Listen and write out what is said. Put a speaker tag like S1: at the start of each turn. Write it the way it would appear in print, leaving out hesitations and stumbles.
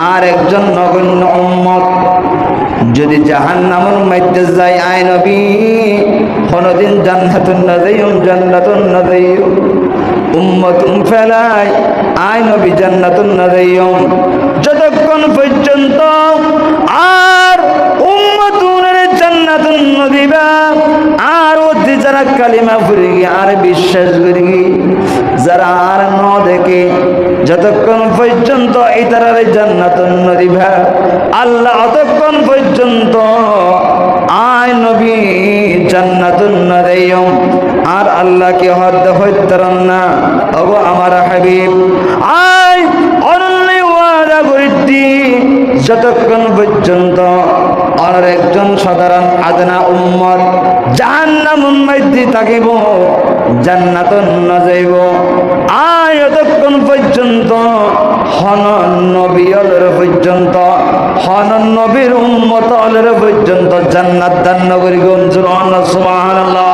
S1: আর একজন নগণ্য উম্মত যদি জাহান্নামের মধ্যে যায় আয় নবী কোনদিন জান্নাতুন না যাইও উম্মতুন ফেলাই আয় নবী জান্নাতুন না যাইও যতক্ষণ পর্যন্ত আর উম্মতুনের জান্নাতুন না দিবা আর ওতে যারা কালিমা পড়ে আর বিশ্বাস করি যারা আর ন দেখে যতক্ষণ পর্যন্ত ইতারারে জান্নাতুন না দিবা আল্লাহ অতক্ষণ পর্যন্ত আয় নবী জান্নাতুন না দেয় আর আল্লাহকে হদ হইতারন না ওগো আমার হাবিব আয় অনন্য ওয়াদা করিতি যতক্ষণ পর্যন্ত আর একজন সাধারণ আদনা উম্মত জাহান্নামের মধ্যে থাকিব জান্নাতুন না যাইব আয় যতক্ষণ পর্যন্ত হন নবীর পর্যন্ত হন নবীর উম্মত পর্যন্ত জান্নাত দান করি সুবহানাল্লাহ।